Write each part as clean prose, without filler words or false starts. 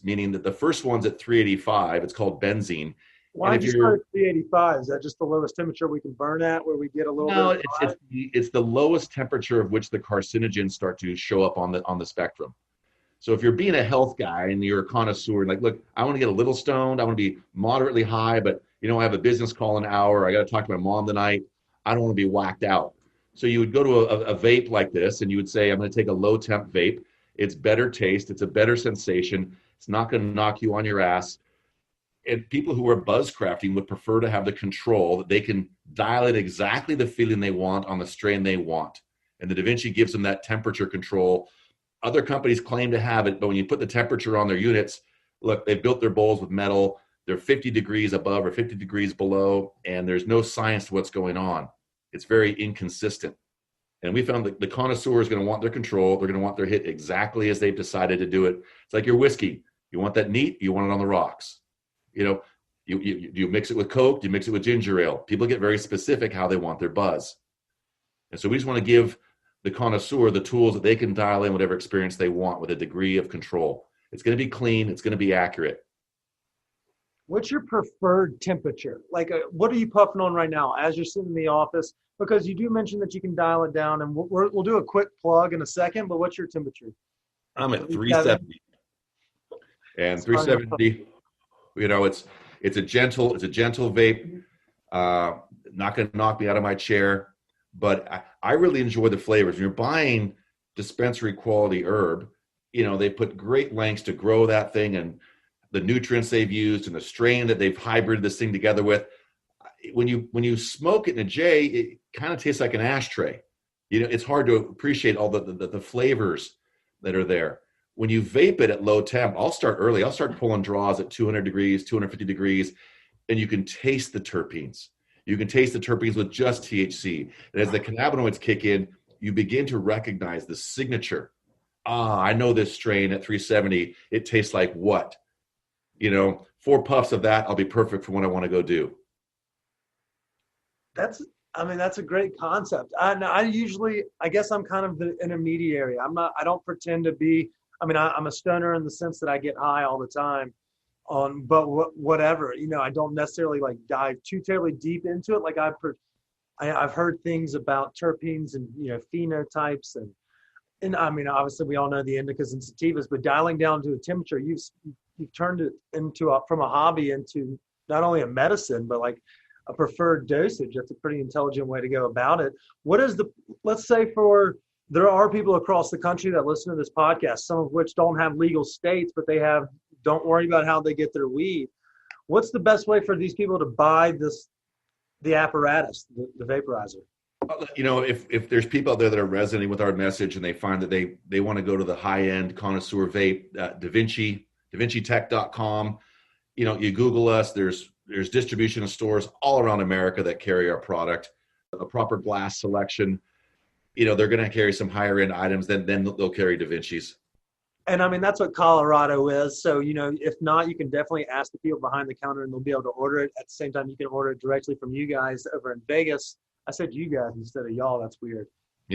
meaning that the first one's at 385. It's called benzene. Why did you start at 385? Is that just the lowest temperature we can burn at, where we get a little no, bit? it's the lowest temperature of which the carcinogens start to show up on the spectrum. So if you're being a health guy and you're a connoisseur, like, look, I want to get a little stoned, I want to be moderately high, but I have a business call in an hour, I got to talk to my mom tonight, I don't want to be whacked out. So you would go to a vape like this, and you would say, I'm going to take a low temp vape. It's better taste, it's a better sensation, it's not going to knock you on your ass. And people who are buzzcrafting would prefer to have the control that they can dial in exactly the feeling they want on the strain they want. And the DaVinci gives them that temperature control. Other companies claim to have it, but when you put the temperature on their units, look, they've built their bowls with metal. They're 50 degrees above or 50 degrees below, and there's no science to what's going on. It's very inconsistent. And we found that the connoisseur is going to want their control. They're going to want their hit exactly as they've decided to do it. It's like your whiskey. You want that neat, you want it on the rocks. You mix it with Coke, you mix it with ginger ale. People get very specific how they want their buzz. And so we just want to give the connoisseur the tools that they can dial in whatever experience they want with a degree of control. It's going to be clean. It's going to be accurate. What's your preferred temperature? Like, what are you puffing on right now as you're sitting in the office? Because you do mention that you can dial it down, and we'll do a quick plug in a second, but what's your temperature? I'm at 370. And 370, it's a gentle vape. Not going to knock me out of my chair, but I really enjoy the flavors. When you're buying dispensary quality herb, they put great lengths to grow that thing, and the nutrients they've used and the strain that they've hybrided this thing together with. When you smoke it in a J, it kind of tastes like an ashtray. It's hard to appreciate all the flavors that are there. When you vape it at low temp, I'll start early. I'll start pulling draws at 200 degrees, 250 degrees, and you can taste the terpenes. You can taste the terpenes with just THC. And as the cannabinoids kick in, you begin to recognize the signature. I know this strain at 370. It tastes like what? 4 puffs of that, I'll be perfect for what I want to go do. That's a great concept. I guess I'm kind of the intermediary. I don't pretend to be, I'm a stoner in the sense that I get high all the time but whatever, I don't necessarily like dive too terribly deep into it. Like I've heard things about terpenes and, phenotypes and obviously we all know the indicas and sativas, but dialing down to a temperature, you've turned it from a hobby into not only a medicine, but like a preferred dosage. That's a pretty intelligent way to go about it. Let's say there are people across the country that listen to this podcast, some of which don't have legal states, but don't worry about how they get their weed. What's the best way for these people to buy the apparatus, the vaporizer? If there's people out there that are resonating with our message and they find that they want to go to the high-end connoisseur vape, DaVinci, DaVinciTech.com, you Google us, there's distribution of stores all around America that carry our product, a proper glass selection. They're going to carry some higher end items, then they'll carry DaVinci's. And that's what Colorado is. So, if not, you can definitely ask the people behind the counter and they'll be able to order it. At the same time, you can order it directly from you guys over in Vegas. I said you guys instead of y'all. That's weird.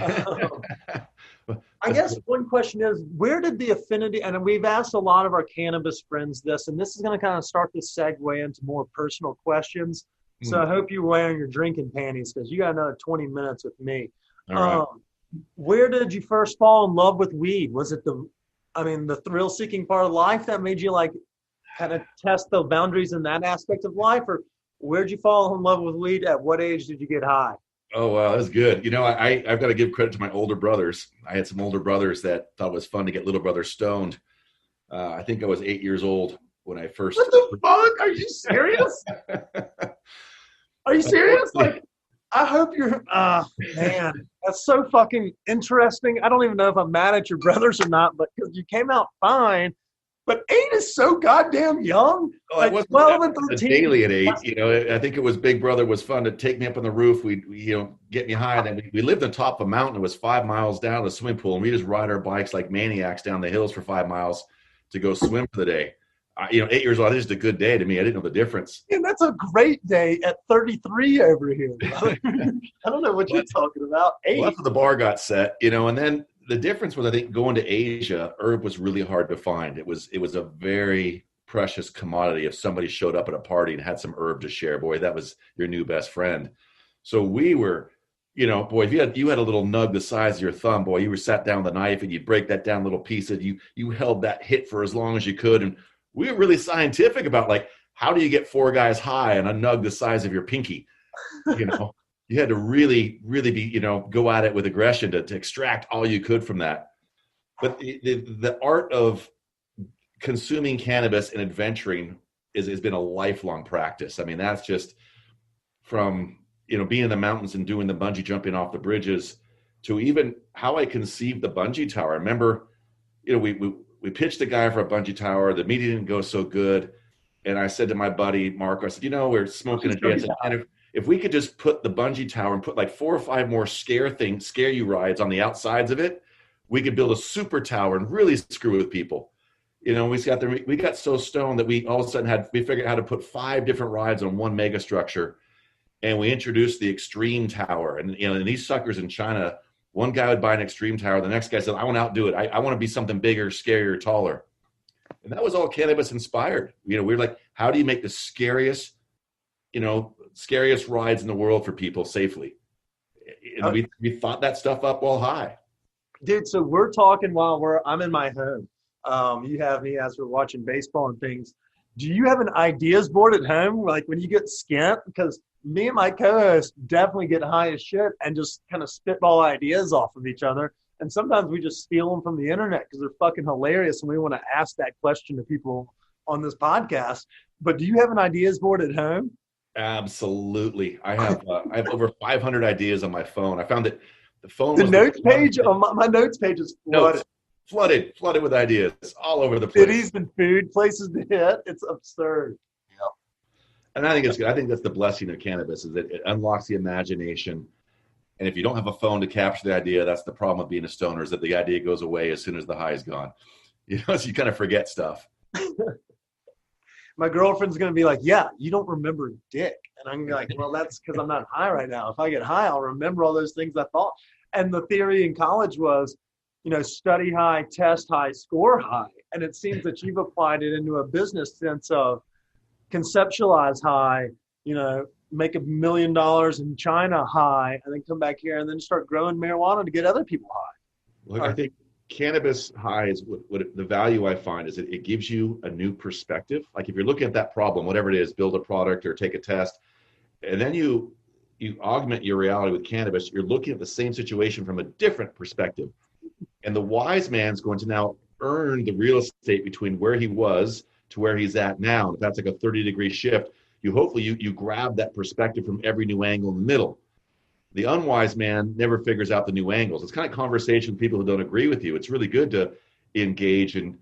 I guess one question is, where did the affinity, and we've asked a lot of our cannabis friends this, and this is going to kind of start to segue into more personal questions. So I hope you're wearing your drinking panties because you got another 20 minutes with me. All right. Where did you first fall in love with weed? Was it the thrill-seeking part of life that made you like kind of test the boundaries in that aspect of life, or where'd you fall in love with weed? At what age did you get high? Oh, wow, that's good. I've got to give credit to my older brothers. I had some older brothers that thought it was fun to get little brother stoned. I think I was 8 years old when I first. What the fuck? Are you serious? Are you serious? Like, I hope you're. Man, that's so fucking interesting. I don't even know if I'm mad at your brothers or not, but because you came out fine. But 8 is so goddamn young. Oh, like 12 and 13. Daily at 8, I think it was Big Brother was fun to take me up on the roof. We get me high. And then we lived on top of a mountain. It was 5 miles down to the swimming pool. And we just ride our bikes like maniacs down the hills for 5 miles to go swim for the day. 8 years old, it's just a good day to me. I didn't know the difference. And that's a great day at 33 over here. I don't know what you're talking about. 8. Well, that's when the bar got set, and then the difference was, I think, going to Asia, herb was really hard to find. It was a very precious commodity. If somebody showed up at a party and had some herb to share, boy, that was your new best friend. So we were, boy, if you had a little nug the size of your thumb, boy, you were sat down with a knife and you break that down little piece, and you held that hit for as long as you could. And we were really scientific about, like, how do you get 4 guys high on a nug the size of your pinky? You had to really, really be, go at it with aggression to extract all you could from that. But the art of consuming cannabis and adventuring has been a lifelong practice. I mean, that's just from, being in the mountains and doing the bungee jumping off the bridges to even how I conceived the bungee tower. I remember, we pitched a guy for a bungee tower. The meeting didn't go so good. And I said to my buddy, Mark, I said, we're smoking a jet. And if we could just put the bungee tower and put like 4 or 5 more scare you rides on the outsides of it, we could build a super tower and really screw with people. We got so stoned that we all of a sudden we figured out how to put 5 different rides on one mega structure. And we introduced the extreme tower. And, and these suckers in China, one guy would buy an extreme tower. The next guy said, I want to outdo it. I want to be something bigger, scarier, taller. And that was all cannabis inspired. We were like, how do you make the scariest rides in the world for people safely? And we thought that stuff up while high. Dude, so we're talking while I'm in my home. You have me as we're watching baseball and things. Do you have an ideas board at home? Like when you get skint? Because me and my co-host definitely get high as shit and just kind of spitball ideas off of each other. And sometimes we just steal them from the internet because they're fucking hilarious. And we want to ask that question to people on this podcast. But do you have an ideas board at home? Absolutely. I have over 500 ideas on my phone. I found that the notes page on my notes page is flooded. Flooded with ideas all over the place. Cities and food places to hit. It's absurd. Yeah. And I think it's good. I think that's the blessing of cannabis, is that it unlocks the imagination. And if you don't have a phone to capture the idea, that's the problem with being a stoner, is that the idea goes away as soon as the high is gone. So you kind of forget stuff. My girlfriend's going to be like, yeah, you don't remember dick. And I'm like, well, that's because I'm not high right now. If I get high, I'll remember all those things I thought. And the theory in college was, study high, test high, score high. And it seems that you've applied it into a business sense of conceptualize high, make $1 million in China high, and then come back here and then start growing marijuana to get other people high. Look, I think cannabis high is what the value I find is that it gives you a new perspective. Like if you're looking at that problem, whatever it is, build a product or take a test, and then you augment your reality with cannabis, you're looking at the same situation from a different perspective. And the wise man's going to now earn the real estate between where he was to where he's at now. If that's like a 30-degree shift, you grab that perspective from every new angle in the middle. The unwise man never figures out the new angles. It's kind of conversation with people who don't agree with you. It's really good to engage in,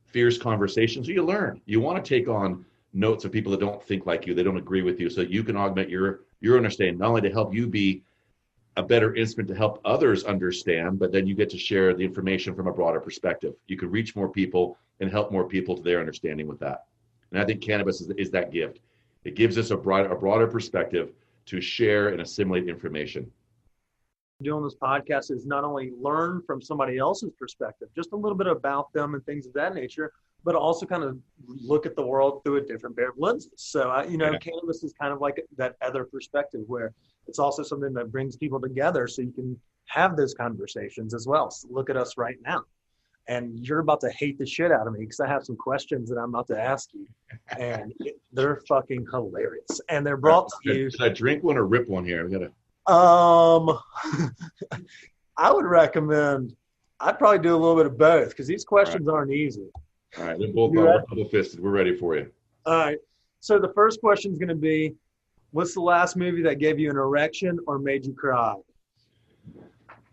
fierce conversations so you learn. You want to take on notes of people that don't think like you, they don't agree with you, so you can augment your understanding, not only to help you be a better instrument to help others understand, but then you get to share the information from a broader perspective. You can reach more people and help more people to their understanding with that. And I think cannabis is that gift. It gives us a broader perspective to share and assimilate information. Doing this podcast is not only learn from somebody else's perspective, just a little bit about them and things of that nature, but also kind of look at the world through a different pair of lenses. So, Cannabis is kind of like that other perspective where it's also something that brings people together so you can have those conversations as well. So look at us right now. And you're about to hate the shit out of me because I have some questions that I'm about to ask you. And they're fucking hilarious. And they're brought to you. Should I drink one or rip one here? We gotta. I would recommend, I'd probably do a little bit of both because these questions aren't easy. All right, they're both double-fisted. We're ready for you. All right. So the first question is going to be, what's the last movie that gave you an erection or made you cry?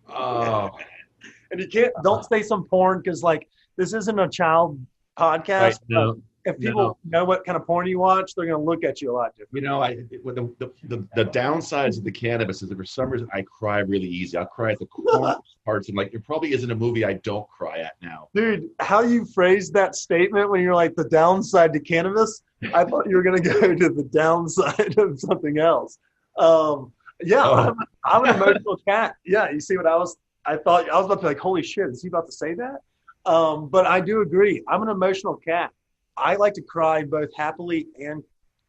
Oh. And don't say some porn because, this isn't a child podcast. Right, no. If people know what kind of porn you watch, they're going to look at you a lot different. The downsides of the cannabis is that for some reason I cry really easy. I'll cry at the corner parts. And there probably isn't a movie I don't cry at now. Dude, how you phrased that statement when you're like the downside to cannabis, I thought you were going to go to the downside of something else. I'm an emotional cat. Yeah, you see what I was I thought I was about to be like, holy shit, is he about to say that? But I do agree. I'm an emotional cat. I like to cry both happily and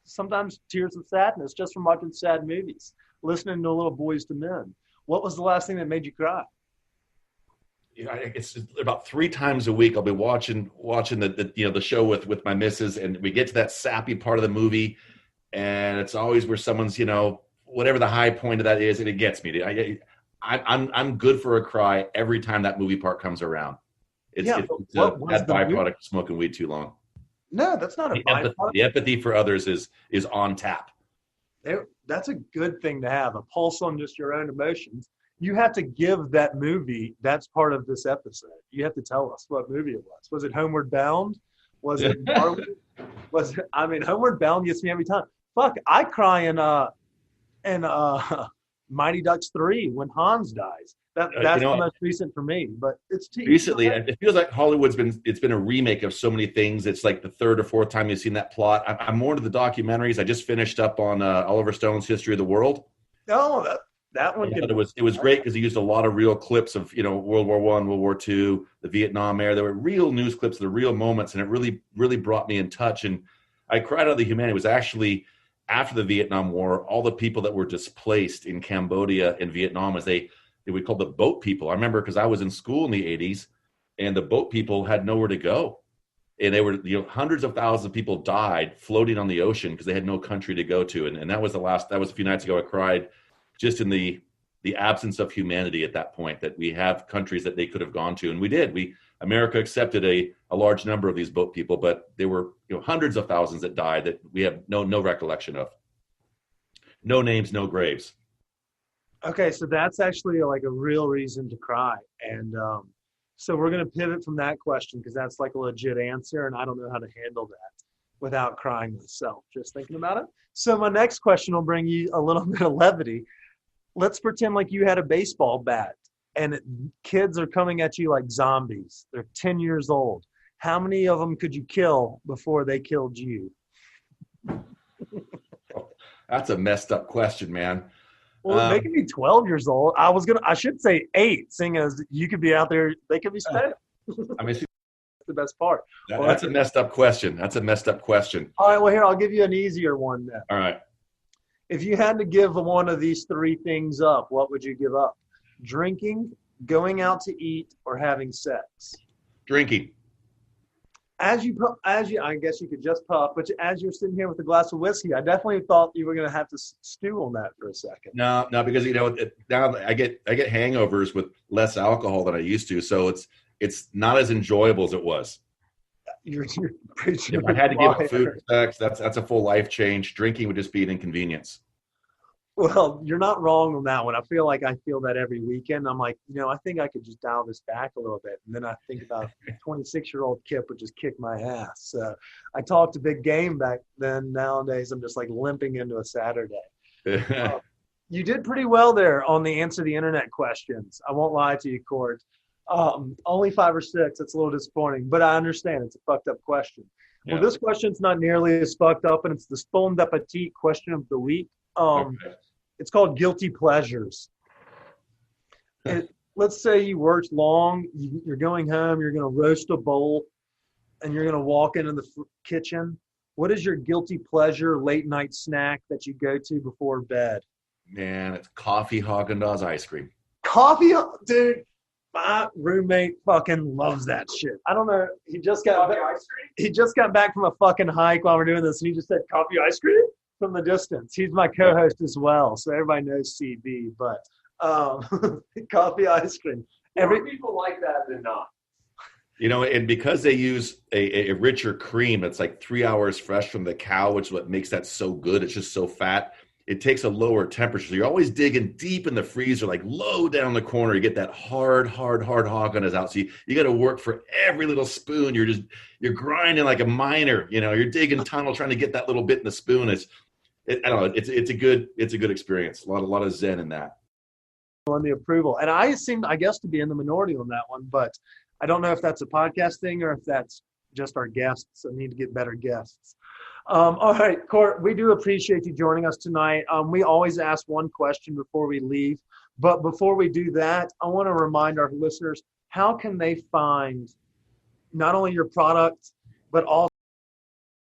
sometimes tears of sadness just from watching sad movies, listening to Little Boys to Men. What was the last thing that made you cry? It's about 3 times a week. I'll be watching the show with my missus, and we get to that sappy part of the movie, and it's always where someone's whatever the high point of that is, and it gets me. I'm good for a cry every time that movie part comes around. It's a bad byproduct of smoking weed too long. No, that's not a byproduct. The empathy for others is on tap. That's a good thing to have, a pulse on just your own emotions. You have to give that movie, that's part of this episode. You have to tell us what movie it was. Was it Homeward Bound? Was it Marley? Homeward Bound gets me every time. Fuck, I cry in Mighty Ducks 3 when Hans dies. That's the most recent for me. But it's recently. It feels like Hollywood's been a remake of so many things. It's like the third or fourth time you've seen that plot. I'm more into the documentaries. I just finished up on Oliver Stone's History of the World. Oh, that one. It was great because he used a lot of real clips of World War I, World War II, the Vietnam era. There were real news clips of the real moments, and it really, really brought me in touch. And I cried out of the humanity. It was actually after the Vietnam War, all the people that were displaced in Cambodia and Vietnam, as they we called the boat people. I remember because I was in school in the 80s, and the boat people had nowhere to go. And they were, hundreds of thousands of people died floating on the ocean because they had no country to go to. And that was a few nights ago. I cried just in the absence of humanity at that point, that we have countries that they could have gone to. And we did. America accepted a large number of these boat people, but there were hundreds of thousands that died that we have no recollection of. No names, no graves. Okay, so that's actually like a real reason to cry. And so we're going to pivot from that question because that's like a legit answer, and I don't know how to handle that without crying myself, just thinking about it. So my next question will bring you a little bit of levity. Let's pretend like you had a baseball bat and kids are coming at you like zombies. They're 10 years old. How many of them could you kill before they killed you? That's a messed up question, man. Well, they could be 12 years old. I should say 8, seeing as you could be out there. They could be spent. That's the best part. That's a messed up question. All right, well, here, I'll give you an easier one then. All right. If you had to give one of these 3 things up, what would you give up? Drinking, going out to eat, or having sex? Drinking. As you, I guess you could just puff, but as you're sitting here with a glass of whiskey, I definitely thought you were going to have to stew on that for a second. No, because now I get hangovers with less alcohol than I used to, so it's not as enjoyable as it was. You're if I had to give up food or sex, that's a full life change. Drinking would just be an inconvenience. Well, you're not wrong on that one. I feel that every weekend. I'm like, I think I could just dial this back a little bit. And then I think about 26-year-old Kip would just kick my ass. So I talked a big game back then. Nowadays, I'm just like limping into a Saturday. You did pretty well there on the answer the internet questions. I won't lie to you, Cort. Only 5 or 6. It's a little disappointing, but I understand it's a fucked up question. Yeah. Well, this question's not nearly as fucked up, and it's the Bon Appetit question of the week. Okay. It's called guilty pleasures. Let's say you worked long, you're going home, you're going to roast a bowl, and you're going to walk into the kitchen. What is your guilty pleasure late night snack that you go to before bed? Man, it's coffee Haagen-Dazs ice cream. Coffee, dude. My roommate fucking loves that shit. I don't know. He just got back from a fucking hike while we're doing this, and he just said coffee ice cream from the distance. He's my co-host as well, so everybody knows CB. But coffee ice cream. More people like that than not. And because they use a richer cream, it's like 3 hours fresh from the cow, which is what makes that so good. It's just so fat. It takes a lower temperature. So you're always digging deep in the freezer, like low down the corner. You get that hard Haagen-Dazs out. So you got to work for every little spoon. You're grinding like a miner. You're digging tunnel trying to get that little bit in the spoon. I don't know. It's a good experience. A lot of zen in that. On the approval, and I seem, I guess, to be in the minority on that one, but I don't know if that's a podcast thing or if that's just our guests. I need to get better guests. All right, Cort, we do appreciate you joining us tonight. We always ask one question before we leave, But before we do that, I want to remind our listeners, how can they find not only your product, but also